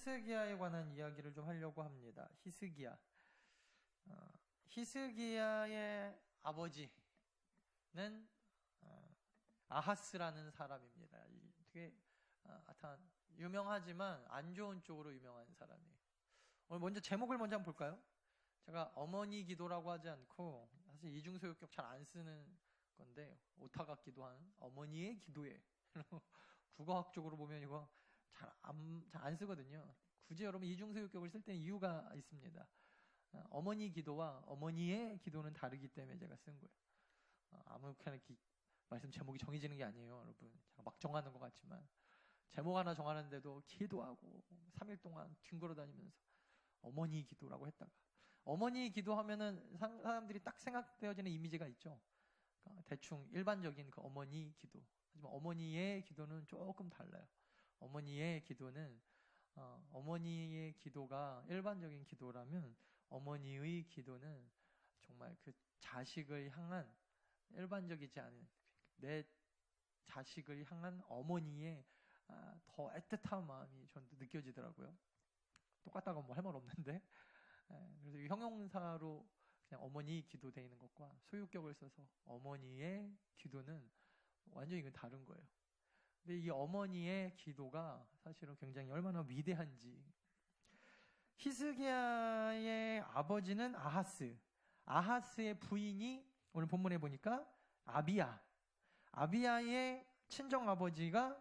히스기야에 관한 이야기를 좀 하려고 합니다. 히스기야. 히스기야의 아버지는 아하스라는 사람입니다. 되게 유명하지만 안 좋은 쪽으로 유명한 사람이에요. 오늘 먼저 제목을 먼저 한번 볼까요? 제가 어머니 기도라고 하지 않고 사실 이중소유격 잘 안 쓰는 건데 오타가 기도한 어머니의 기도에 국어학적으로 보면 이거 잘 안 쓰거든요. 굳이 여러분 이중소유격을 쓸 때는 이유가 있습니다. 어머니 기도와 어머니의 기도는 다르기 때문에 제가 쓴 거예요. 아무렇게나 말씀 제목이 정해지는 게 아니에요, 여러분. 제가 막 정하는 것 같지만 제목 하나 정하는데도 기도하고 3일 동안 뒹굴어 다니면서 어머니 기도라고 했다가 어머니 기도하면은 사람들이 딱 생각되어지는 이미지가 있죠. 그러니까 대충 일반적인 그 어머니 기도. 하지만 어머니의 기도는 조금 달라요. 어머니의 기도는 어머니의 기도가 일반적인 기도라면 어머니의 기도는 정말 그 자식을 향한 일반적이지 않은 내 자식을 향한 어머니의 더 애틋한 마음이 저는 느껴지더라고요. 똑같다고 뭐 할 말 없는데 그래서 형용사로 그냥 어머니 기도 돼 있는 것과 소유격을 써서 어머니의 기도는 완전히 이건 다른 거예요. 근데 이 어머니의 기도가 사실은 굉장히 얼마나 위대한지. 히스기야의 아버지는 아하스의 부인이 오늘 본문에 보니까 아비야의 친정아버지가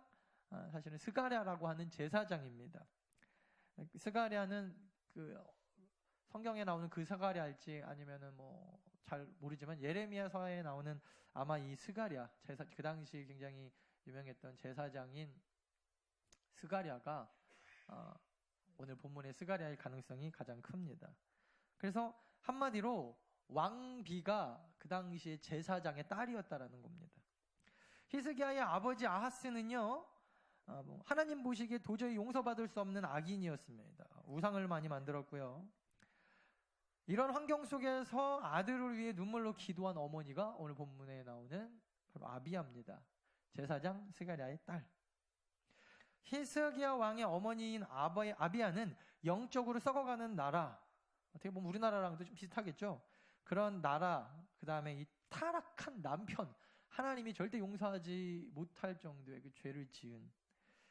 사실은 스가랴라고 하는 제사장입니다. 스가랴는 그 성경에 나오는 그 스가랴일지 아니면은 뭐 잘 모르지만 예레미야서에 나오는 아마 이 스가랴 그 당시 굉장히 유명했던 제사장인 스가랴가 오늘 본문의 스가랴일 가능성이 가장 큽니다. 그래서 한마디로 왕비가 그 당시에 제사장의 딸이었다라는 겁니다. 히스기야의 아버지 아하스는요, 하나님 보시기에 도저히 용서받을 수 없는 악인이었습니다. 우상을 많이 만들었고요. 이런 환경 속에서 아들을 위해 눈물로 기도한 어머니가 오늘 본문에 나오는 바로 아비야입니다. 제사장 스가랴의 딸. 히스기야 왕의 어머니인 아비야는 영적으로 썩어가는 나라, 어떻게 보면 우리나라랑도 좀 비슷하겠죠. 그런 나라, 그 다음에 이 타락한 남편, 하나님이 절대 용서하지 못할 정도의 그 죄를 지은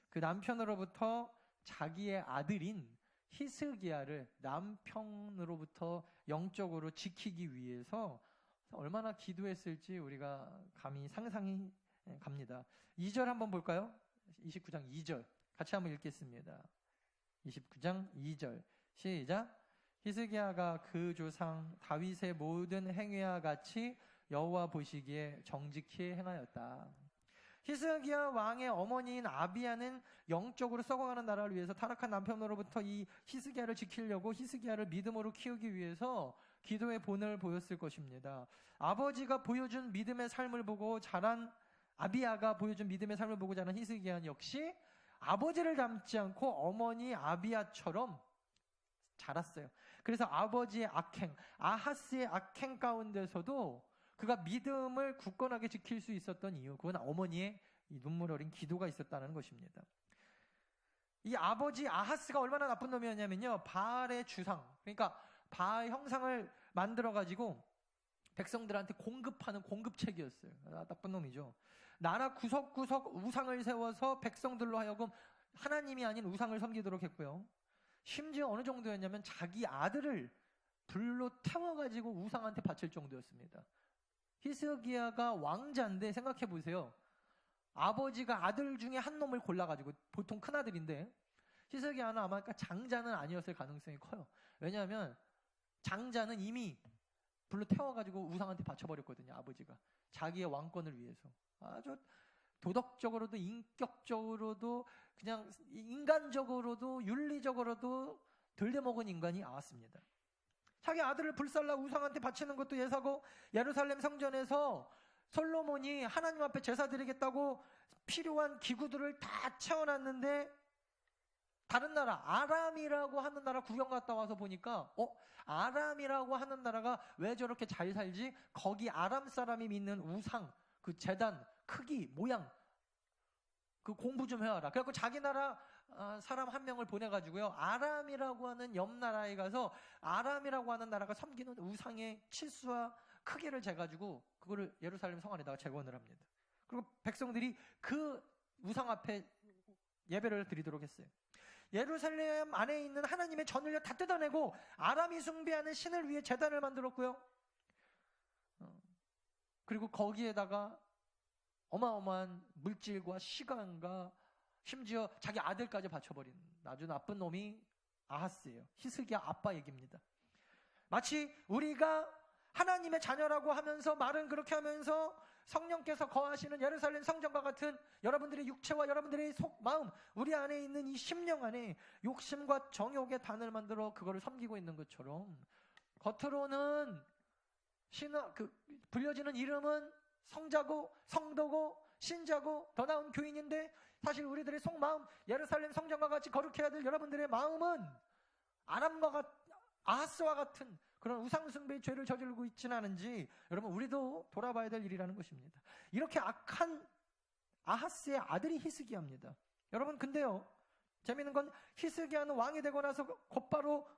그 남편으로부터 자기의 아들인 히스기야를 남편으로부터 영적으로 지키기 위해서 얼마나 기도했을지 우리가 감히 상상이 갑니다. 2절 한번 볼까요? 29장 2절 같이 한번 읽겠습니다. 29장 2절 시작. 히스기야가 그 조상 다윗의 모든 행위와 같이 여호와 보시기에 정직히 행하였다. 히스기야 왕의 어머니인 아비야는 영적으로 썩어가는 나라를 위해서 타락한 남편으로부터 이 히스기야를 지키려고 히스기야를 믿음으로 키우기 위해서 기도의 본을 보였을 것입니다. 아버지가 보여준 믿음의 삶을 보고 자란 아비야가 보여준 믿음의 삶을 보고 자란 히스기야는 역시 아버지를 닮지 않고 어머니 아비야처럼 자랐어요. 그래서 아버지의 악행, 아하스의 악행 가운데서도 그가 믿음을 굳건하게 지킬 수 있었던 이유, 그건 어머니의 이 눈물 어린 기도가 있었다는 것입니다. 이 아버지 아하스가 얼마나 나쁜 놈이었냐면요, 바알의 주상, 그러니까 바알 형상을 만들어가지고 백성들한테 공급하는 공급책이었어요. 나쁜 놈이죠. 나라 구석구석 우상을 세워서 백성들로 하여금 하나님이 아닌 우상을 섬기도록 했고요. 심지어 어느 정도였냐면 자기 아들을 불로 태워가지고 우상한테 바칠 정도였습니다. 히스기야가 왕자인데 생각해 보세요. 아버지가 아들 중에 한 놈을 골라가지고, 보통 큰아들인데 히스기야는 아마 장자는 아니었을 가능성이 커요. 왜냐하면 장자는 이미 불로 태워가지고 우상한테 바쳐버렸거든요. 아버지가 자기의 왕권을 위해서. 아주 도덕적으로도 인격적으로도 그냥 인간적으로도 윤리적으로도 들려먹은 인간이 아왔습니다. 자기 아들을 불살라 우상한테 바치는 것도 예사고, 예루살렘 성전에서 솔로몬이 하나님 앞에 제사 드리겠다고 필요한 기구들을 다 채워놨는데 다른 나라 아람이라고 하는 나라 구경 갔다 와서 보니까 아람이라고 하는 나라가 왜 저렇게 잘 살지? 거기 아람 사람이 믿는 우상, 그 제단 크기, 모양 그 공부 좀 해와라. 그래갖고 자기 나라 사람 한 명을 보내가지고요, 아람이라고 하는 옆 나라에 가서 아람이라고 하는 나라가 섬기는 우상의 치수와 크기를 재가지고 그거를 예루살렘 성 안에다가 재건을 합니다. 그리고 백성들이 그 우상 앞에 예배를 드리도록 했어요. 예루살렘 안에 있는 하나님의 전을 다 뜯어내고 아람이 숭배하는 신을 위해 제단을 만들었고요. 그리고 거기에다가 어마어마한 물질과 시간과 심지어 자기 아들까지 바쳐버린 아주 나쁜 놈이 아하스예요. 히스기야 아빠 얘기입니다. 마치 우리가 하나님의 자녀라고 하면서 말은 그렇게 하면서 성령께서 거하시는 예루살렘 성전과 같은 여러분들의 육체와 여러분들의 속, 마음, 우리 안에 있는 이 심령 안에 욕심과 정욕의 단을 만들어 그거를 섬기고 있는 것처럼, 겉으로는 불려지는 이름은 성자고 성도고 신자고 더 나은 교인인데 사실 우리들의 속마음, 예루살렘 성전과 같이 거룩해야 될 여러분들의 마음은 아하스와 같은 그런 우상숭배의 죄를 저지르고 있지는 않은지 여러분 우리도 돌아봐야 될 일이라는 것입니다. 이렇게 악한 아하스의 아들이 히스기야입니다. 여러분 근데요, 재미있는 건 히스기야는 왕이 되고 나서 곧바로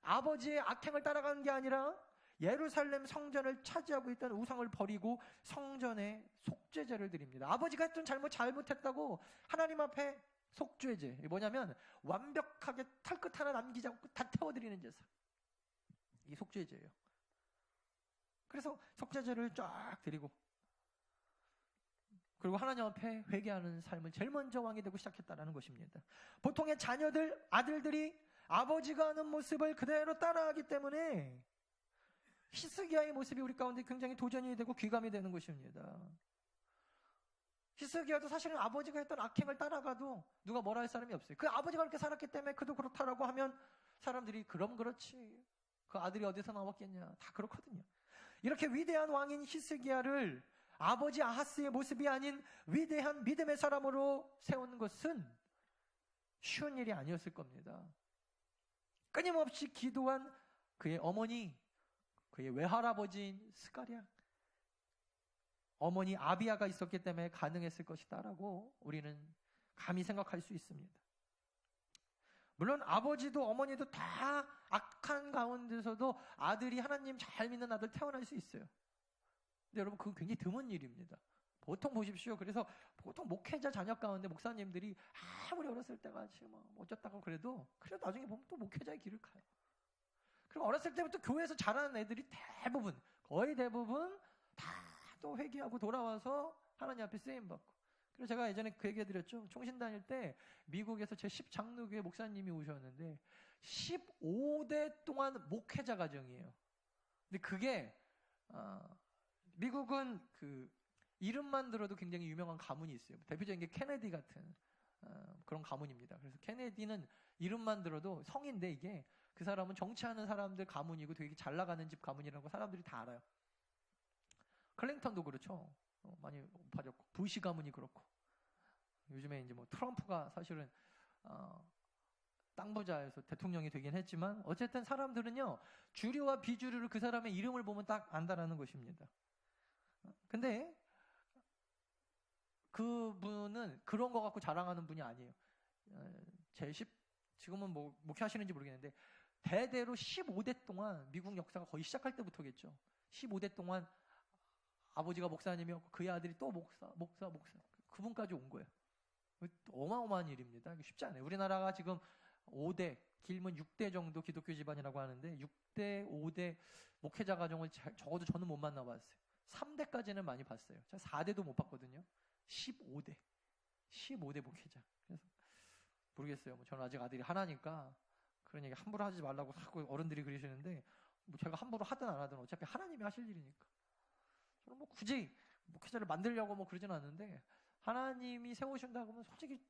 아버지의 악행을 따라가는 게 아니라 예루살렘 성전을 차지하고 있던 우상을 버리고 성전에 속죄제를 드립니다. 아버지가 했던 잘못했다고 하나님 앞에 속죄제, 뭐냐면 완벽하게 털끝 하나 남기지 않고 다 태워드리는 제사, 이 속죄제예요. 그래서 속죄제를 쫙 드리고, 그리고 하나님 앞에 회개하는 삶을 제일 먼저 왕이 되고 시작했다는 것입니다. 보통의 자녀들, 아들들이 아버지가 하는 모습을 그대로 따라하기 때문에 히스기야의 모습이 우리 가운데 굉장히 도전이 되고 귀감이 되는 것입니다. 히스기야도 사실은 아버지가 했던 악행을 따라가도 누가 뭐라 할 사람이 없어요. 그 아버지가 그렇게 살았기 때문에 그도 그렇다라고 하면 사람들이 그럼 그렇지, 그 아들이 어디서 나왔겠냐, 다 그렇거든요. 이렇게 위대한 왕인 히스기야를 아버지 아하스의 모습이 아닌 위대한 믿음의 사람으로 세운 것은 쉬운 일이 아니었을 겁니다. 끊임없이 기도한 그의 어머니, 그의 외할아버지인 스가랴, 어머니 아비야가 있었기 때문에 가능했을 것이다라고 우리는 감히 생각할 수 있습니다. 물론 아버지도 어머니도 다 악한 가운데서도 아들이 하나님 잘 믿는 아들 태어날 수 있어요. 근데 여러분 그건 굉장히 드문 일입니다. 보통 보십시오. 그래서 보통 목회자 자녀 가운데 목사님들이 아무리 어렸을 때같이 어쩌다가 그래도 나중에 보면 또 목회자의 길을 가요. 그리고 어렸을 때부터 교회에서 자라는 애들이 거의 대부분 다 또 회개하고 돌아와서 하나님 앞에 쓰임받고. 그래서 제가 예전에 그 얘기 해드렸죠. 총신 다닐 때 미국에서 제 10장로교회 목사님이 오셨는데 15대 동안 목회자 가정이에요. 근데 그게 미국은 그 이름만 들어도 굉장히 유명한 가문이 있어요. 대표적인 게 케네디 같은 그런 가문입니다. 그래서 케네디는 이름만 들어도 성인데 이게 그 사람은 정치하는 사람들 가문이고 되게 잘 나가는 집 가문이라는 거 사람들이 다 알아요. 클린턴도 그렇죠. 많이 높아졌고, 부시 가문이 그렇고, 요즘에 이제 트럼프가 사실은 땅 부자에서 대통령이 되긴 했지만 어쨌든 사람들은요 주류와 비주류를 그 사람의 이름을 보면 딱 안다라는 것입니다. 근데 그분은 그런 거 갖고 자랑하는 분이 아니에요. 지금은 목회하시는지 모르겠는데 대대로 15대 동안 미국 역사가 거의 시작할 때부터겠죠. 15대 동안 아버지가 목사님이었고 그의 아들이 또 목사 그분까지 온 거예요. 어마어마한 일입니다. 쉽지 않아요. 우리나라가 지금 5대, 길면 6대 정도 기독교 집안이라고 하는데 6대, 5대 목회자 가정을 적어도 저는 못 만나봤어요. 3대까지는 많이 봤어요. 제가 4대도 못 봤거든요. 15대 목회자. 그래서 모르겠어요. 저는 아직 아들이 하나니까 그런 얘기 함부로 하지 말라고 자꾸 어른들이 그러시는데 제가 함부로 하든 안 하든 어차피 하나님이 하실 일이니까. 저는 굳이 목회자를 만들려고 그러지는 않는데 하나님이 세우신다고 하면 솔직히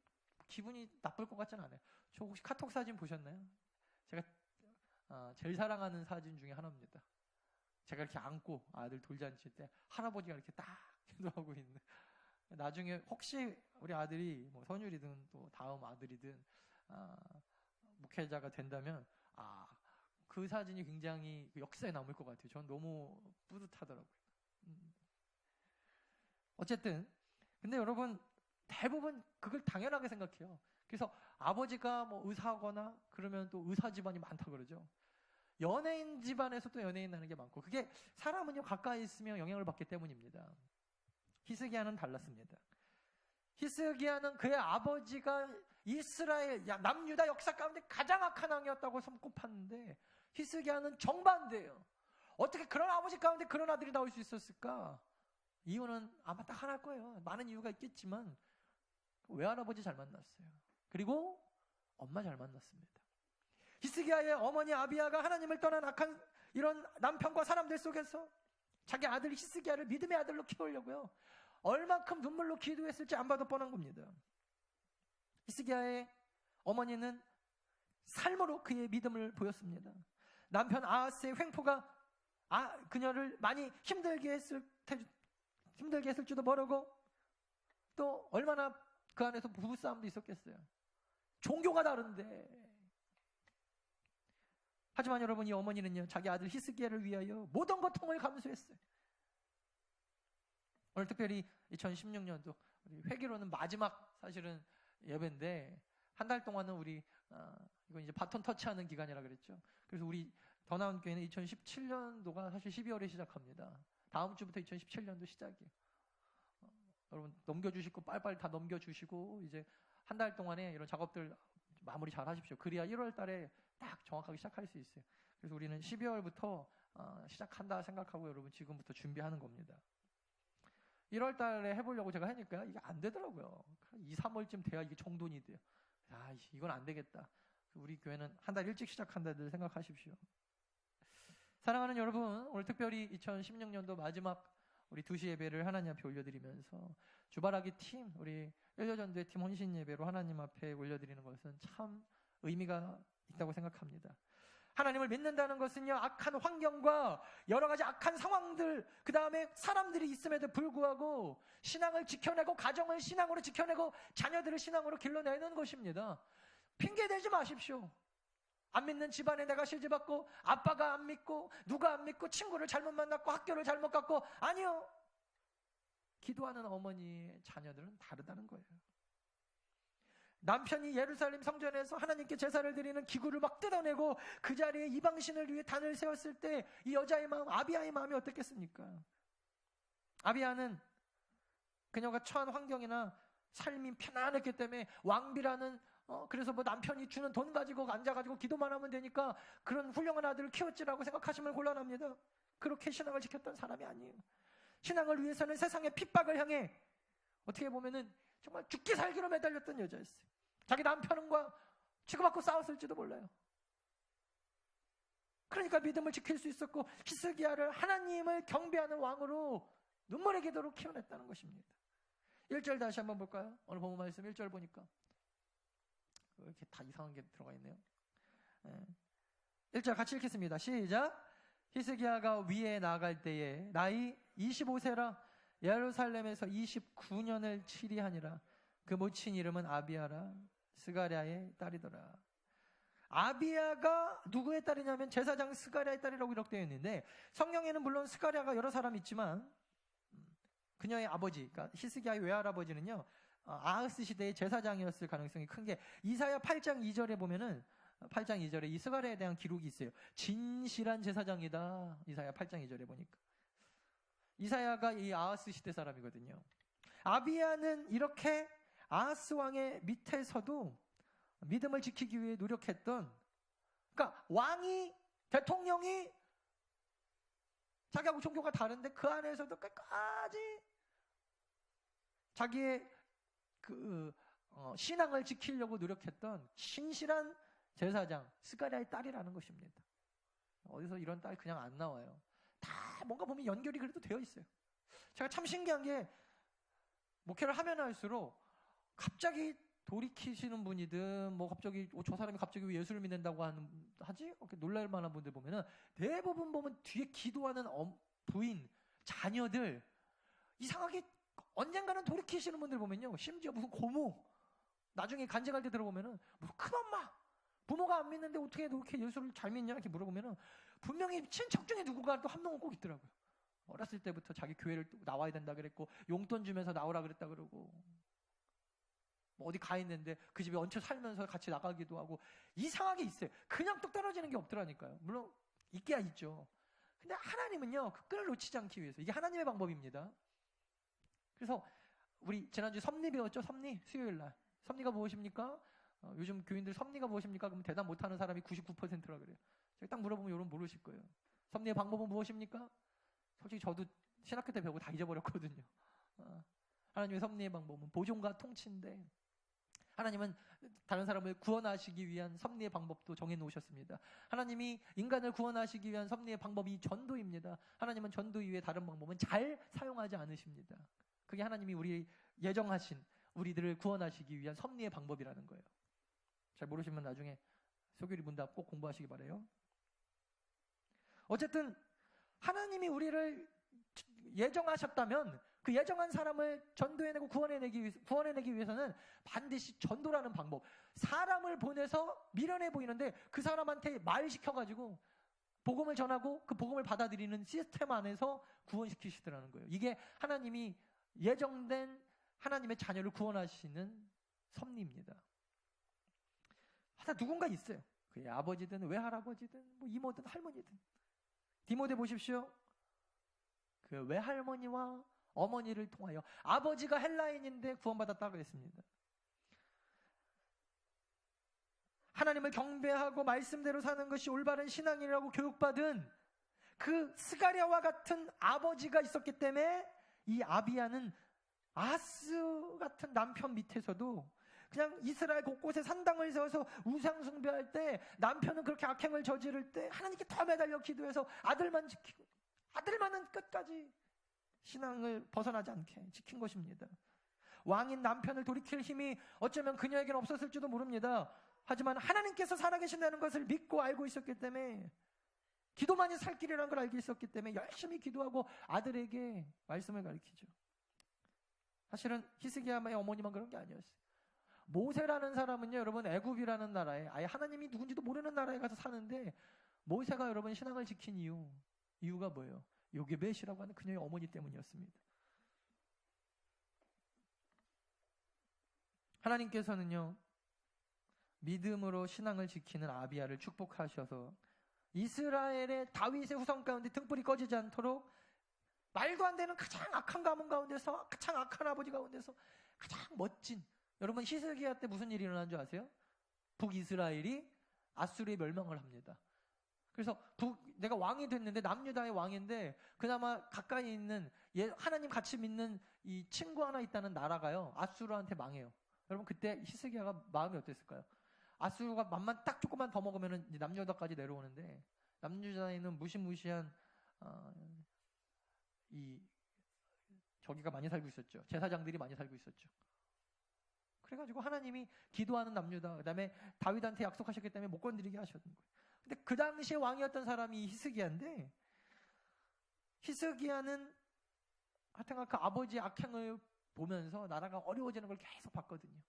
기분이 나쁠 것 같지는 않아요. 저 혹시 카톡 사진 보셨나요? 제가 제일 사랑하는 사진 중에 하나입니다. 제가 이렇게 안고 아들 돌잔치 때 할아버지가 이렇게 딱 기도하고 있는. 나중에 혹시 우리 아들이 선율이든 또 다음 아들이든 목회자가 된다면 그 사진이 굉장히 역사에 남을 것 같아요. 전 너무 뿌듯하더라고요. 어쨌든 근데 여러분 대부분 그걸 당연하게 생각해요. 그래서 아버지가 뭐 의사거나 그러면 또 의사 집안이 많다 그러죠. 연예인 집안에서도 연예인 하는 게 많고, 그게 사람은요 가까이 있으면 영향을 받기 때문입니다. 히스기야는 달랐습니다. 히스기야는 그의 아버지가 이스라엘 남유다 역사 가운데 가장 악한 왕이었다고 손꼽았는데, 히스기야는 정반대예요. 어떻게 그런 아버지 가운데 그런 아들이 나올 수 있었을까? 이유는 아마 딱 하나일 거예요. 많은 이유가 있겠지만 외할아버지 잘 만났어요. 그리고 엄마 잘 만났습니다. 히스기야의 어머니 아비야가 하나님을 떠난 악한 이런 남편과 사람들 속에서 자기 아들 히스기야를 믿음의 아들로 키우려고요, 얼만큼 눈물로 기도했을지 안 봐도 뻔한 겁니다. 히스기야의 어머니는 삶으로 그의 믿음을 보였습니다. 남편 아하스의 횡포가 그녀를 많이 힘들게 했을지도 모르고, 또 얼마나 그 안에서 부부싸움도 있었겠어요. 종교가 다른데. 하지만 여러분, 이 어머니는요 자기 아들 히스기야를 위하여 모든 고통을 감수했어요. 오늘 특별히 2016년도 우리 회기로는 마지막 사실은 예배인데, 한 달 동안은 우리 이건 이제 바톤 터치하는 기간이라 그랬죠. 그래서 우리 더 나은 교회는 2017년도가 사실 12월에 시작합니다. 다음 주부터 2017년도 시작이에요. 여러분 넘겨주시고 빨리빨리 다 넘겨주시고 이제 한 달 동안에 이런 작업들 마무리 잘 하십시오. 그래야 1월 달에 딱 정확하게 시작할 수 있어요. 그래서 우리는 12월부터 시작한다 생각하고 여러분 지금부터 준비하는 겁니다. 1월 달에 해보려고 제가 하니까 이게 안 되더라고요. 2, 3월쯤 돼야 이게 정돈이 돼요. 이건 안 되겠다. 우리 교회는 한 달 일찍 시작한다들 생각하십시오. 사랑하는 여러분, 오늘 특별히 2016년도 마지막 우리 2시 예배를 하나님 앞에 올려드리면서 주바라기 팀, 우리 1년 팀 혼신 예배로 하나님 앞에 올려드리는 것은 참 의미가 있다고 생각합니다. 하나님을 믿는다는 것은요, 악한 환경과 여러 가지 악한 상황들, 그 다음에 사람들이 있음에도 불구하고 신앙을 지켜내고, 가정을 신앙으로 지켜내고, 자녀들을 신앙으로 길러내는 것입니다. 핑계대지 마십시오. 안 믿는 집안에 내가 시집왔고, 아빠가 안 믿고, 누가 안 믿고, 친구를 잘못 만났고, 학교를 잘못 갔고, 아니요. 기도하는 어머니의 자녀들은 다르다는 거예요. 남편이 예루살렘 성전에서 하나님께 제사를 드리는 기구를 막 뜯어내고 그 자리에 이방신을 위해 단을 세웠을 때 이 여자의 마음, 아비야의 마음이 어떻겠습니까? 아비야는 그녀가 처한 환경이나 삶이 편안했기 때문에 왕비라는 그래서 뭐 남편이 주는 돈 가지고 앉아가지고 기도만 하면 되니까 그런 훌륭한 아들을 키웠지라고 생각하시면 곤란합니다. 그렇게 신앙을 지켰던 사람이 아니에요. 신앙을 위해서는 세상의 핍박을 향해 어떻게 보면은 정말 죽기 살기로 매달렸던 여자였어요. 자기 남편과 치고받고 싸웠을지도 몰라요. 그러니까 믿음을 지킬 수 있었고 히스기야를 하나님을 경배하는 왕으로 눈물의 기도로 키워냈다는 것입니다. 1절 다시 한번 볼까요? 오늘 본문 말씀 1절 보니까 왜 이렇게 다 이상한 게 들어가 있네요. 1절 같이 읽겠습니다. 시작. 히스기야가 위에 나아갈 때에 나이 25세라 예루살렘에서 29년을 치리하니라. 그 모친 이름은 아비야라. 스가랴의 딸이더라. 아비야가 누구의 딸이냐면 제사장 스가랴의 딸이라고 기록되어 있는데, 성경에는 물론 스가랴가 여러 사람 있지만 그녀의 아버지, 그러니까 히스기야의 외할아버지는요 아하스 시대의 제사장이었을 가능성이 큰 게, 이사야 8장 2절에 보면은 8장 2절에 이 스가랴에 대한 기록이 있어요. 진실한 제사장이다. 이사야 8장 2절에 보니까 이사야가 이 아하스 시대 사람이거든요. 아비야는 이렇게 아하스 왕의 밑에서도 믿음을 지키기 위해 노력했던, 그러니까 왕이, 대통령이 자기하고 종교가 다른데 그 안에서도 끝까지 자기의 신앙을 지키려고 노력했던 신실한 제사장 스가랴의 딸이라는 것입니다. 어디서 이런 딸 그냥 안 나와요. 다 뭔가 보면 연결이 그래도 되어 있어요. 제가 참 신기한 게, 목회를 하면 할수록 갑자기 돌이키시는 분이든 뭐 갑자기 저 사람이 갑자기 왜 예수를 믿는다고 하지? 이렇게 놀랄 만한 분들 보면은 대부분 보면 뒤에 기도하는 부인, 자녀들, 이상하게 언젠가는 돌이키시는 분들 보면요, 심지어 무슨 고모, 나중에 간증할 때 들어보면은 무슨 큰엄마, 부모가 안 믿는데 어떻게 그렇게 예수를 잘 믿냐 이렇게 물어보면은 분명히 친척 중에 누군가 또 한 명은 꼭 있더라고요. 어렸을 때부터 자기 교회를 또 나와야 된다 그랬고 용돈 주면서 나오라 그랬다 그러고. 뭐 어디 가 있는데 그 집에 얹혀 살면서 같이 나가기도 하고 이상하게 있어요. 그냥 뚝 떨어지는 게 없더라니까요. 물론 있기야 있죠. 근데 하나님은요, 그 끈을 놓치지 않기 위해서, 이게 하나님의 방법입니다. 그래서 우리 지난주 섭리 배웠죠? 섭리? 수요일 날. 섭리가 무엇입니까? 요즘 교인들 섭리가 무엇입니까? 그러면 대답 못하는 사람이 99%라 그래요. 제가 딱 물어보면 여러분 모르실 거예요. 섭리의 방법은 무엇입니까? 솔직히 저도 신학교 때 배우고 다 잊어버렸거든요. 하나님의 섭리의 방법은 보존과 통치인데, 하나님은 다른 사람을 구원하시기 위한 섭리의 방법도 정해놓으셨습니다. 하나님이 인간을 구원하시기 위한 섭리의 방법이 전도입니다. 하나님은 전도 이외에 다른 방법은 잘 사용하지 않으십니다. 그게 하나님이 우리 예정하신 우리들을 구원하시기 위한 섭리의 방법이라는 거예요. 잘 모르시면 나중에 소교리 문답 꼭 공부하시기 바라요. 어쨌든 하나님이 우리를 예정하셨다면 그 예정한 사람을 전도해내고 구원해내기 위해서는 반드시 전도라는 방법, 사람을 보내서 미련해 보이는데 그 사람한테 말 시켜가지고 복음을 전하고 그 복음을 받아들이는 시스템 안에서 구원시키시더라는 거예요. 이게 하나님이 예정된 하나님의 자녀를 구원하시는 섭리입니다. 하나 누군가 있어요. 그의 아버지든 외할아버지든 뭐 이모든 할머니든. 디모데 보십시오. 그 외할머니와 어머니를 통하여, 아버지가 헬라인인데 구원받았다고 했습니다. 하나님을 경배하고 말씀대로 사는 것이 올바른 신앙이라고 교육받은 그 스가랴와 같은 아버지가 있었기 때문에 이 아비야는 아스 같은 남편 밑에서도 그냥 이스라엘 곳곳에 산당을 세워서 우상 숭배할 때, 남편은 그렇게 악행을 저지를 때 하나님께 더 매달려 기도해서 아들만 지키고, 아들만은 끝까지 신앙을 벗어나지 않게 지킨 것입니다. 왕인 남편을 돌이킬 힘이 어쩌면 그녀에게는 없었을지도 모릅니다. 하지만 하나님께서 살아계신다는 것을 믿고 알고 있었기 때문에, 기도만이 살 길이라는 걸 알고 있었기 때문에 열심히 기도하고 아들에게 말씀을 가르치죠. 사실은 히스기야의 어머니만 그런 게 아니었어요. 모세라는 사람은요, 여러분, 애굽이라는 나라에, 아예 하나님이 누군지도 모르는 나라에 가서 사는데, 모세가 여러분 신앙을 지킨 이유가 뭐예요? 요게벳이라고 하는 그녀의 어머니 때문이었습니다. 하나님께서는요, 믿음으로 신앙을 지키는 아비야를 축복하셔서 이스라엘의 다윗의 후손 가운데 등불이 꺼지지 않도록, 말도 안 되는 가장 악한 가문 가운데서, 가장 악한 아버지 가운데서 가장 멋진, 여러분 히스기야 때 무슨 일이 일어난 줄 아세요? 북이스라엘이 아수르에 멸망을 합니다. 그래서 내가 왕이 됐는데, 남유다의 왕인데 그나마 가까이 있는 하나님 같이 믿는 이 친구 하나 있다는 나라가요, 아수르한테 망해요. 여러분 그때 히스기야가 마음이 어땠을까요? 아수르가 맘만 딱 조금만 더 먹으면 남유다까지 내려오는데, 남유다에는 무시무시한 저기가 많이 살고 있었죠. 제사장들이 많이 살고 있었죠. 그래가지고 하나님이 기도하는 남유다, 그 다음에 다윗한테 약속하셨기 때문에 못 건드리게 하셨는 거예요. 근데 그 당시에 왕이었던 사람이 히스기야인데, 히스기야는 하여튼 그 아버지의 악행을 보면서 나라가 어려워지는 걸 계속 봤거든요.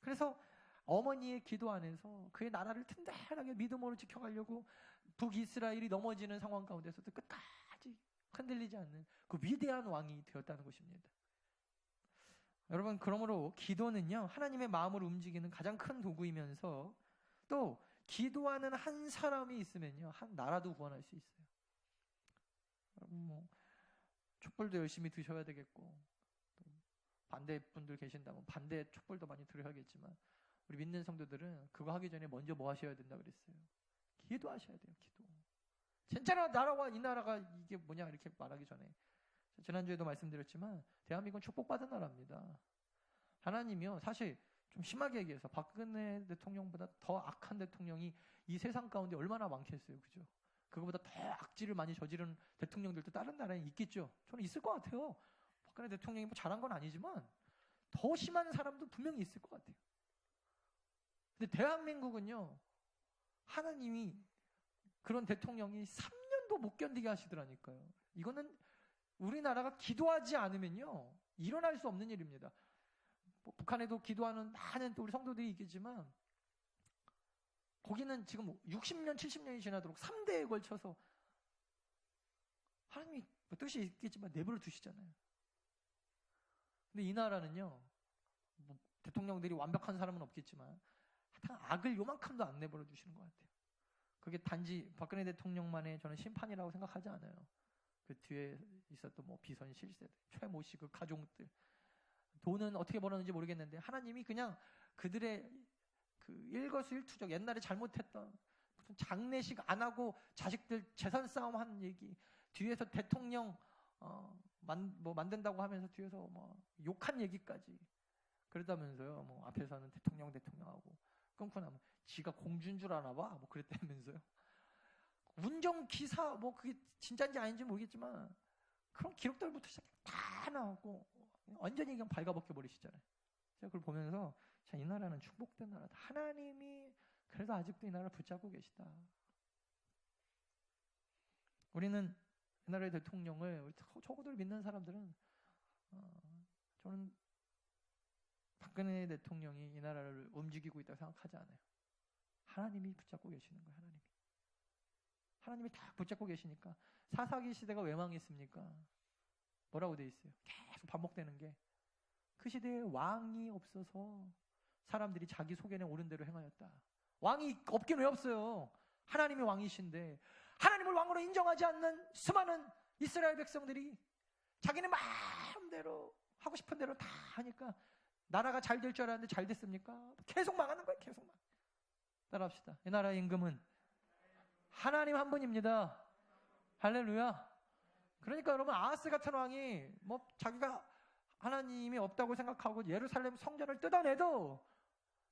그래서 어머니의 기도 안에서 그의 나라를 튼튼하게 믿음으로 지켜가려고 북이스라엘이 넘어지는 상황 가운데서도 끝까지 흔들리지 않는 그 위대한 왕이 되었다는 것입니다. 여러분, 그러므로 기도는요, 하나님의 마음을 움직이는 가장 큰 도구이면서, 또 기도하는 한 사람이 있으면요, 한 나라도 구원할 수 있어요. 여러분 촛불도 열심히 드셔야 되겠고, 반대분들 계신다면 반대 촛불도 많이 드려야겠지만, 우리 믿는 성도들은 그거 하기 전에 먼저 뭐 하셔야 된다 그랬어요? 기도하셔야 돼요. 기도. 진짜로 나라와 이 나라가 이게 뭐냐 이렇게 말하기 전에, 지난주에도 말씀드렸지만 대한민국은 축복받은 나라입니다. 하나님이요, 사실 좀 심하게 얘기해서 박근혜 대통령보다 더 악한 대통령이 이 세상 가운데 얼마나 많겠어요, 그죠? 그거보다 더 악질을 많이 저지른 대통령들도 다른 나라에 있겠죠. 저는 있을 것 같아요. 박근혜 대통령이 뭐 잘한 건 아니지만 더 심한 사람도 분명히 있을 것 같아요. 근데 대한민국은요, 하나님이 그런 대통령이 3년도 못 견디게 하시더라니까요. 이거는 우리나라가 기도하지 않으면요, 일어날 수 없는 일입니다. 북한에도 기도하는 많은 우리 성도들이 있겠지만, 거기는 지금 60년, 70년이 지나도록 3대에 걸쳐서 하나님이 뜻이 있겠지만 내버려 두시잖아요. 근데 이 나라는요, 대통령들이 완벽한 사람은 없겠지만 하여튼 악을 요만큼도 안 내버려 두시는 것 같아요. 그게 단지 박근혜 대통령만의 저는 심판이라고 생각하지 않아요. 그 뒤에 있었던 뭐 비선 실세들, 최모 씨 그 가족들, 돈은 어떻게 벌었는지 모르겠는데 하나님이 그냥 그들의 그 일거수일투족, 옛날에 잘못했던 무슨 장례식 안 하고 자식들 재산 싸움 하는 얘기, 뒤에서 대통령 뭐 만든다고 하면서 뒤에서 뭐 욕한 얘기까지, 그러다면서요 뭐 앞에서는 대통령하고 끊고 나면 지가 공주인 줄 아나 봐 뭐 그랬다면서요. 운전기사 뭐 그게 진짜인지 아닌지 모르겠지만 그런 기록들부터 시작해 다 나오고 완전히 그냥 발가벗겨 버리시잖아요. 제가 그걸 보면서 자, 이 나라는 축복된 나라다. 하나님이 그래도 아직도 이 나라를 붙잡고 계시다. 우리는 이 나라의 대통령을, 적어도 믿는 사람들은 저는 박근혜 대통령이 이 나라를 움직이고 있다고 생각하지 않아요. 하나님이 붙잡고 계시는 거예요. 하나님이 다 붙잡고 계시니까. 사사기 시대가 왜 망했습니까? 뭐라고 돼 있어요? 계속 반복되는 게 그 시대에 왕이 없어서 사람들이 자기 속에는 옳은 대로 행하였다. 왕이 없긴 왜 없어요? 하나님이 왕이신데 하나님을 왕으로 인정하지 않는 수많은 이스라엘 백성들이 자기네 마음대로 하고 싶은 대로 다 하니까 나라가 잘 될 줄 알았는데 잘 됐습니까? 계속 망하는 거예요. 계속 망. 따라합시다. 이 나라의 임금은 하나님 한 분입니다. 할렐루야. 그러니까 여러분, 아하스 같은 왕이 뭐 자기가 하나님이 없다고 생각하고 예루살렘 성전을 뜯어내도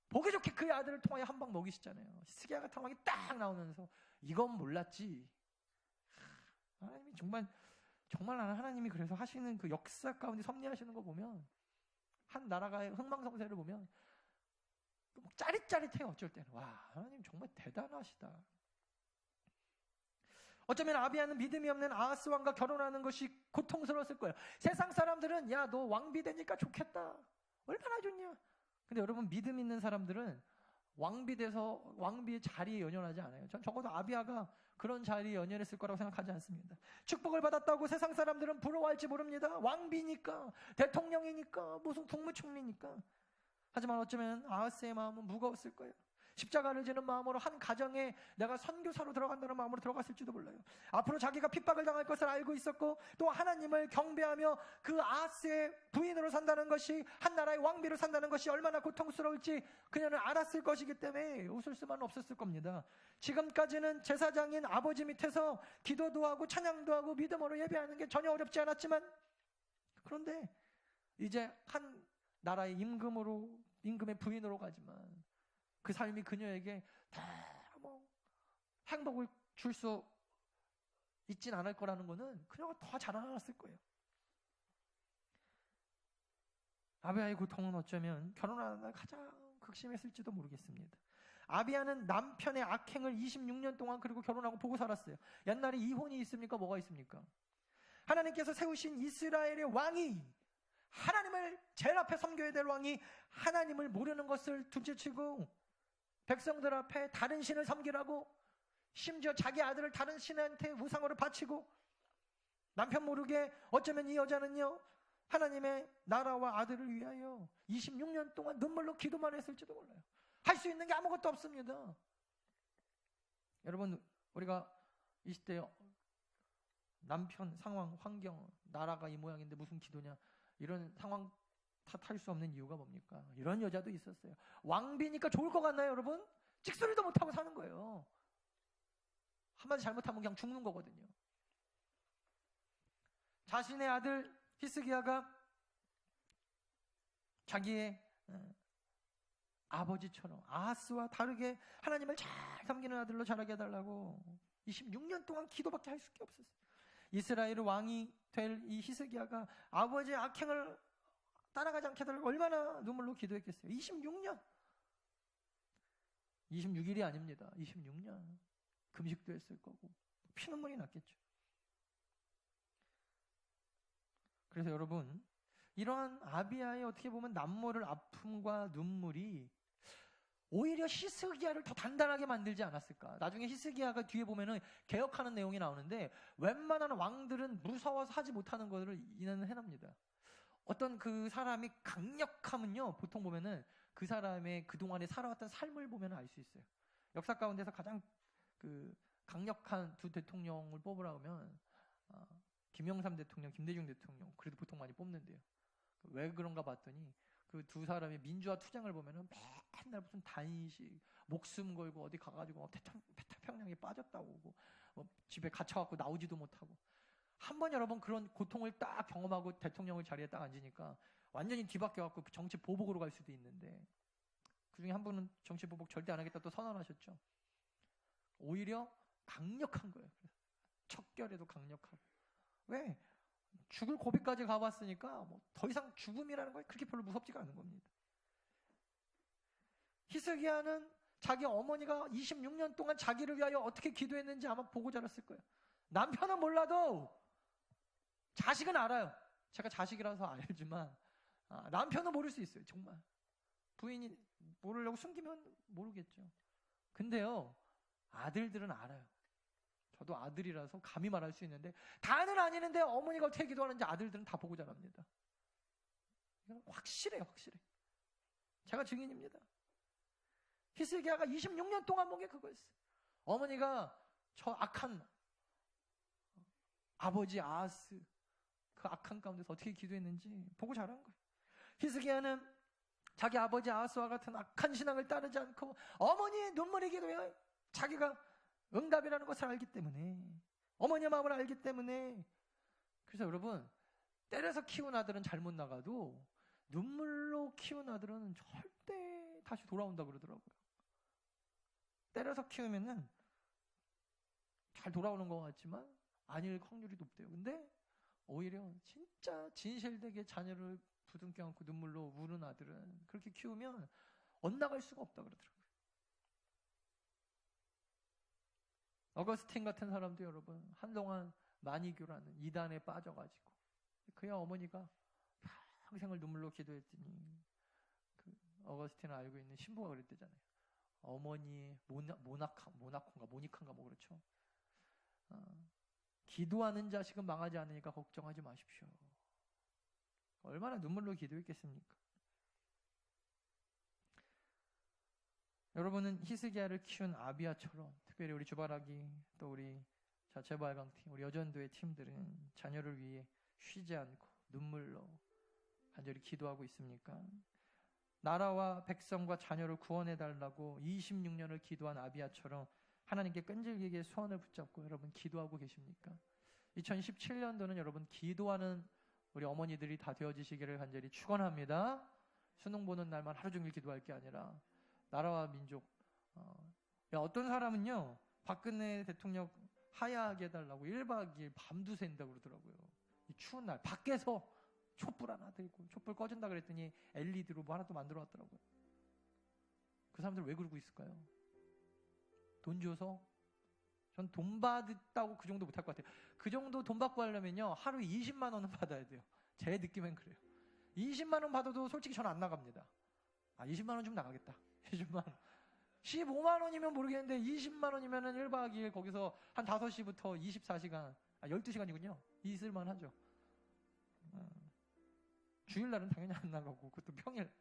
보기 좋게 그의 아들을 통하여 한 방 먹이시잖아요. 히스기야 같은 왕이 딱 나오면서 이건 몰랐지. 하나님이 정말 나는 하나님이 그래서 하시는 그 역사 가운데 섭리하시는 거 보면, 한 나라가 흥망성쇠를 보면 짜릿짜릿해요. 어쩔 때는 와, 하나님 정말 대단하시다. 어쩌면 아비야는 믿음이 없는 아하스 왕과 결혼하는 것이 고통스러웠을 거예요. 세상 사람들은 야, 너 왕비 되니까 좋겠다. 얼마나 좋냐. 근데 여러분, 믿음 있는 사람들은 왕비 돼서 왕비의 자리에 연연하지 않아요. 전 적어도 아비야가 그런 자리에 연연했을 거라고 생각하지 않습니다. 축복을 받았다고 세상 사람들은 부러워할지 모릅니다. 왕비니까, 대통령이니까, 무슨 국무총리니까. 하지만 어쩌면 아하스의 마음은 무거웠을 거예요. 십자가를 지는 마음으로 한 가정에 내가 선교사로 들어간다는 마음으로 들어갔을지도 몰라요. 앞으로 자기가 핍박을 당할 것을 알고 있었고, 또 하나님을 경배하며 그 아하스의 부인으로 산다는 것이, 한 나라의 왕비로 산다는 것이 얼마나 고통스러울지 그녀는 알았을 것이기 때문에 웃을 수만 없었을 겁니다. 지금까지는 제사장인 아버지 밑에서 기도도 하고 찬양도 하고 믿음으로 예배하는 게 전혀 어렵지 않았지만, 그런데 이제 한 나라의 임금의 부인으로 가지만 그 삶이 그녀에게 다 뭐 행복을 줄 수 있진 않을 거라는 거는 그녀가 더 잘 알았을 거예요. 아비야의 고통은 어쩌면 결혼하는 날 가장 극심했을지도 모르겠습니다. 아비야는 남편의 악행을 26년 동안 그리고 결혼하고 보고 살았어요. 옛날에 이혼이 있습니까? 뭐가 있습니까? 하나님께서 세우신 이스라엘의 왕이, 하나님을 제일 앞에 섬겨야 될 왕이 하나님을 모르는 것을 둘째치고 백성들 앞에 다른 신을 섬기라고, 심지어 자기 아들을 다른 신한테 우상으로 바치고, 남편 모르게 어쩌면 이 여자는요 하나님의 나라와 아들을 위하여 26년 동안 눈물로 기도만 했을지도 몰라요. 할 수 있는 게 아무것도 없습니다. 여러분, 우리가 이 시대에 남편 상황, 환경, 나라가 이 모양인데 무슨 기도냐, 이런 상황 탓할 수 없는 이유가 뭡니까? 이런 여자도 있었어요. 왕비니까 좋을 것 같나요, 여러분? 찍소리도 못하고 사는 거예요. 한마디 잘못하면 그냥 죽는 거거든요. 자신의 아들 히스기야가 자기의 아버지처럼 아하스와 다르게 하나님을 잘 섬기는 아들로 자라게 해달라고 26년 동안 기도밖에 할 수밖에 없었어요. 이스라엘의 왕이 될 이 히스기야가 아버지의 악행을 따라가지 않게 해달라고 얼마나 눈물로 기도했겠어요. 26년. 26일이 아닙니다. 26년. 금식도 했을 거고 피눈물이 났겠죠. 그래서 여러분, 이러한 아비야의 어떻게 보면 남모를 아픔과 눈물이 오히려 히스기야를 더 단단하게 만들지 않았을까. 나중에 히스기야가 뒤에 보면은 개혁하는 내용이 나오는데 웬만한 왕들은 무서워서 하지 못하는 것을 이는 해냅니다. 어떤 그 사람이 강력하면요, 보통 보면은 그 사람의 그동안에 살아왔던 삶을 보면 알 수 있어요. 역사 가운데서 가장 그 강력한 두 대통령을 뽑으라 하면 김영삼 대통령, 김대중 대통령, 그래도 보통 많이 뽑는데요. 왜 그런가 봤더니 그 두 사람의 민주화 투쟁을 보면은 맨날 무슨 단식, 목숨 걸고 어디 가가지고 태평양에 빠졌다고 뭐 집에 갇혀갖고 나오지도 못하고, 한번 여러 번 그런 고통을 딱 경험하고 대통령을 자리에 딱 앉으니까 완전히 뒤바뀌어갖고 정치 보복으로 갈 수도 있는데, 그중에 한 분은 정치 보복 절대 안 하겠다 또 선언하셨죠. 오히려 강력한 거예요. 척결에도 강력하고. 왜? 죽을 고비까지 가봤으니까 뭐 더 이상 죽음이라는 건 그렇게 별로 무섭지가 않은 겁니다. 히스기야는 자기 어머니가 26년 동안 자기를 위하여 어떻게 기도했는지 아마 보고 자랐을 거예요. 남편은 몰라도 자식은 알아요. 제가 자식이라서 알지만 남편은 모를 수 있어요. 정말 부인이 모르려고 숨기면 모르겠죠. 근데요, 아들들은 알아요. 저도 아들이라서 감히 말할 수 있는데, 다는 아니는데 어머니가 어떻게 기도하는지 아들들은 다 보고 자랍니다. 이건 확실해요, 확실해. 제가 증인입니다. 히스기야가 26년 동안 본 게 그거였어요. 어머니가 저 악한 아버지 아하스, 그 악한 가운데서 어떻게 기도했는지 보고 자란 거예요. 히스기야는 자기 아버지 아하스와 같은 악한 신앙을 따르지 않고 어머니의 눈물의 기도에 자기가 응답이라는 것을 알기 때문에, 어머니의 마음을 알기 때문에. 그래서 여러분, 때려서 키운 아들은 잘못 나가도 눈물로 키운 아들은 절대 다시 돌아온다고 그러더라고요. 때려서 키우면은 잘 돌아오는 것 같지만 아닐 확률이 높대요. 근데 오히려 진짜 진실되게 자녀를 부둥켜 안고 눈물로 우는 아들은 그렇게 키우면 엇나갈 수가 없다 그러더라고요. 어거스틴 같은 사람도 여러분 한동안 마니교라는 이단에 빠져가지고 그의 어머니가 평생을 눈물로 기도했더니, 그 어거스틴을 알고 있는 신부가 그랬대잖아요. 어머니 모니칸가 뭐 그렇죠. 기도하는 자식은 망하지 않으니까 걱정하지 마십시오. 얼마나 눈물로 기도했겠습니까? 여러분은 히스기야를 키운 아비야처럼, 특별히 우리 주바라기, 또 우리 자체발광팀, 우리 여전도의 팀들은 자녀를 위해 쉬지 않고 눈물로 간절히 기도하고 있습니까? 나라와 백성과 자녀를 구원해달라고 26년을 기도한 아비야처럼 하나님께 끈질기게 소원을 붙잡고 여러분 기도하고 계십니까? 2017년도는 여러분 기도하는 우리 어머니들이 다 되어지시기를 간절히 축원합니다. 수능 보는 날만 하루 종일 기도할 게 아니라 나라와 민족. 어떤 사람은요, 박근혜 대통령 하야하게 해달라고 1박 2일 밤도 샌다고 그러더라고요. 이 추운 날 밖에서 촛불 하나 들고, 촛불 꺼진다 그랬더니 LED로 뭐 하나 또 만들어 왔더라고요. 그 사람들 왜 그러고 있을까요? 돈 줘서? 전 돈 받았다고 그 정도 못할 것 같아요. 그 정도 돈 받고 하려면요 하루에 20만 원은 받아야 돼요. 제 느낌엔 그래요. 20만 원 받아도 솔직히 전 안 나갑니다. 20만 원 좀 나가겠다. 20만 원. 15만 원이면 모르겠는데 20만 원이면은 1박 2일 거기서 한 5시부터 24시간, 12시간이군요. 있을만 하죠. 주일날은 당연히 안 나가고, 그것도 평일.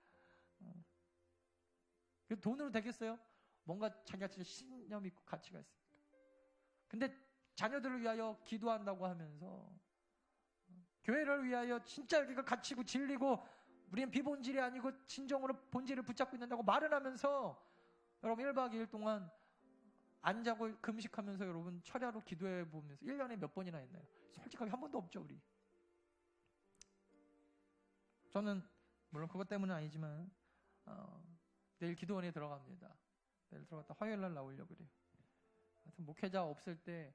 그 돈으로 되겠어요? 뭔가 자기가 진짜 신념 있고 가치가 있으니까. 근데 자녀들을 위하여 기도한다고 하면서, 교회를 위하여 진짜 여기가 가치고 진리고 우리는 비본질이 아니고 진정으로 본질을 붙잡고 있는다고 말을 하면서 여러분 1박 2일 동안 안 자고 금식하면서 여러분 철야로 기도해 보면서 1년에 몇 번이나 했나요? 솔직하게 한 번도 없죠. 우리 저는 물론 그것 때문은 아니지만 내일 기도원에 들어갑니다. 내일 들어갔다 화요일날 나오려고 그래요. 하여튼 목회자 없을 때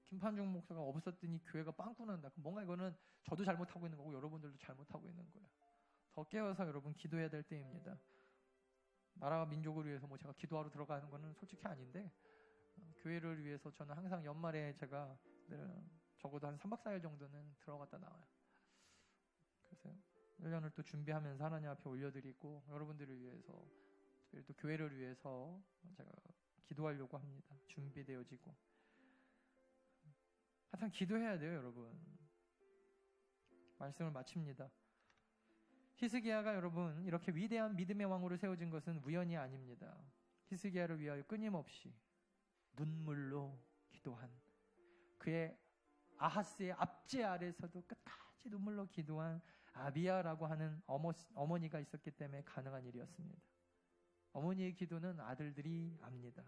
김판중 목사가 없었더니 교회가 빵꾸 난다. 그럼 뭔가 이거는 저도 잘못하고 있는 거고 여러분들도 잘못하고 있는 거예요. 더 깨어서 여러분 기도해야 될 때입니다. 나라와 민족을 위해서 뭐 제가 기도하러 들어가는 거는 솔직히 아닌데, 교회를 위해서 저는 항상 연말에 제가 적어도 한 3박 4일 정도는 들어갔다 나와요. 그래서 1년을 또 준비하면서 하나님 앞에 올려드리고 여러분들을 위해서, 특별히 또 교회를 위해서 제가 기도하려고 합니다. 준비되어지고. 하여튼 기도해야 돼요, 여러분. 말씀을 마칩니다. 히스기야가 여러분 이렇게 위대한 믿음의 왕으로 세워진 것은 우연이 아닙니다. 히스기야를 위하여 끊임없이 눈물로 기도한, 그의 아하스의 압제 아래서도 끝까지 눈물로 기도한 아비야라고 하는 어머니가 있었기 때문에 가능한 일이었습니다. 어머니의 기도는 아들들이 압니다.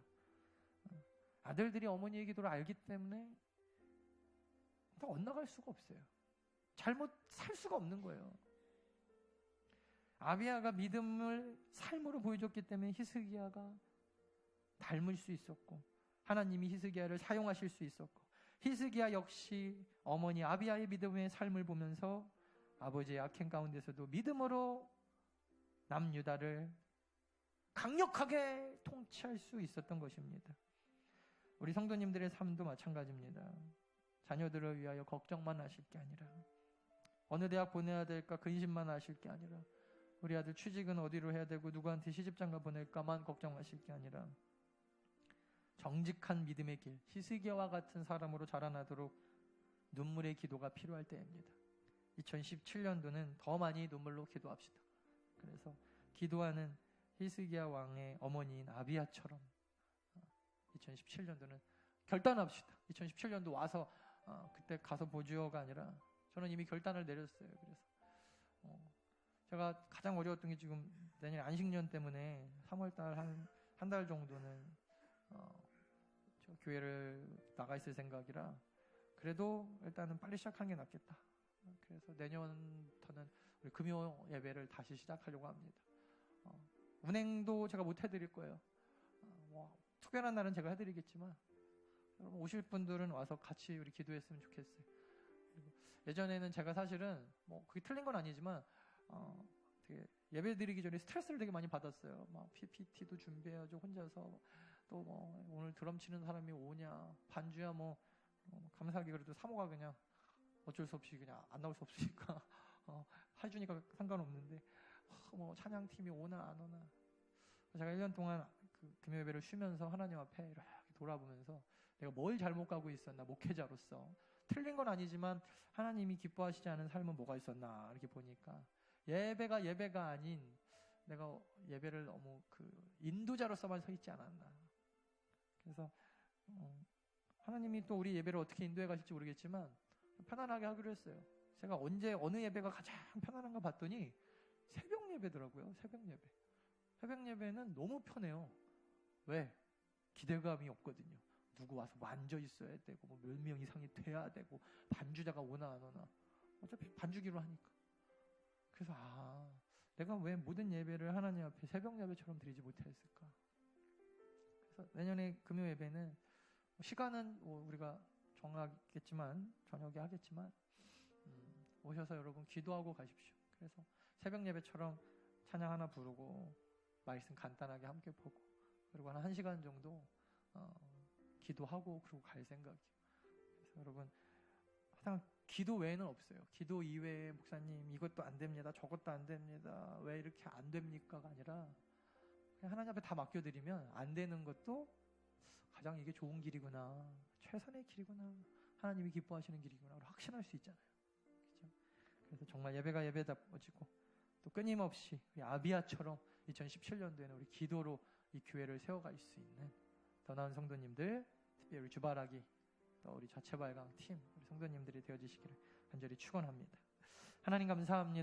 아들들이 어머니의 기도를 알기 때문에 엇나갈 수가 없어요. 잘못 살 수가 없는 거예요. 아비야가 믿음을 삶으로 보여줬기 때문에 히스기야가 닮을 수 있었고, 하나님이 히스기야를 사용하실 수 있었고, 히스기야 역시 어머니 아비야의 믿음의 삶을 보면서 아버지의 악행 가운데서도 믿음으로 남유다를 강력하게 통치할 수 있었던 것입니다. 우리 성도님들의 삶도 마찬가지입니다. 자녀들을 위하여 걱정만 하실 게 아니라, 어느 대학 보내야 될까 근심만 하실 게 아니라, 우리 아들 취직은 어디로 해야 되고 누구한테 시집장가 보낼까만 걱정하실 게 아니라, 정직한 믿음의 길, 히스기야와 같은 사람으로 자라나도록 눈물의 기도가 필요할 때입니다. 2017년도는 더 많이 눈물로 기도합시다. 그래서 기도하는 히스기야 왕의 어머니인 아비야처럼 2017년도는 결단합시다. 2017년도 와서 그때 가서 보주어가 아니라 저는 이미 결단을 내렸어요. 그래서 제가 가장 어려웠던 게 지금 내년 안식년 때문에 3월달 한 달 정도는 저 교회를 나가 있을 생각이라, 그래도 일단은 빨리 시작하는 게 낫겠다. 그래서 내년부터는 우리 금요 예배를 다시 시작하려고 합니다. 운행도 제가 못 해드릴 거예요. 특별한 날은 제가 해드리겠지만, 여러분 오실 분들은 와서 같이 우리 기도했으면 좋겠어요. 예전에는 제가 사실은 그게 틀린 건 아니지만 되게 예배 드리기 전에 스트레스를 되게 많이 받았어요. 막 PPT도 준비해야죠, 혼자서. 또 오늘 드럼 치는 사람이 오냐, 반주야 감사하게 그래도 사모가 그냥 어쩔 수 없이 그냥 안 나올 수 없으니까 해주니까 상관없는데, 찬양팀이 오나 안 오나. 제가 1년 동안 그 금요 예배를 쉬면서 하나님 앞에 이렇게 돌아보면서 내가 뭘 잘못 가고 있었나, 목회자로서 틀린 건 아니지만 하나님이 기뻐하시지 않은 삶은 뭐가 있었나 이렇게 보니까, 예배가 아닌 내가 예배를 너무 인도자로서만 서 있지 않았나. 그래서 하나님이 또 우리 예배를 어떻게 인도해 가실지 모르겠지만 편안하게 하기로 했어요. 제가 언제 어느 예배가 가장 편안한가 봤더니 새벽 예배더라고요. 새벽 예배는 너무 편해요. 왜? 기대감이 없거든요. 누구 와서 앉아 있어야 되고 몇 명 이상이 돼야 되고 반주자가 오나 안 오나 어차피 반주기로 하니까. 그래서 내가 왜 모든 예배를 하나님 앞에 새벽 예배처럼 드리지 못했을까. 그래서 내년에 금요 예배는 시간은 우리가 정하겠지만 저녁에 하겠지만 오셔서 여러분 기도하고 가십시오. 그래서 새벽 예배처럼 찬양 하나 부르고 말씀 간단하게 함께 보고, 그리고 한 1시간 정도 기도하고 그러고 갈 생각이에요. 그래서 여러분 항상 기도 외에는 없어요. 기도 이외에 목사님 이것도 안 됩니다, 저것도 안 됩니다, 왜 이렇게 안 됩니까가 아니라 그냥 하나님 앞에 다 맡겨드리면 안 되는 것도 가장 이게 좋은 길이구나, 최선의 길이구나, 하나님이 기뻐하시는 길이구나 확신할 수 있잖아요. 그렇죠? 그래서 정말 예배가 예배답어지고 또 끊임없이 우리 아비야처럼 2017년도에는 우리 기도로 이 교회를 세워갈 수 있는 더 나은 성도님들, 특별히 우리 주바라기 또 우리 자체발광 팀 우리 성도님들이 되어주시기를 간절히 축원합니다. 하나님 감사합니다.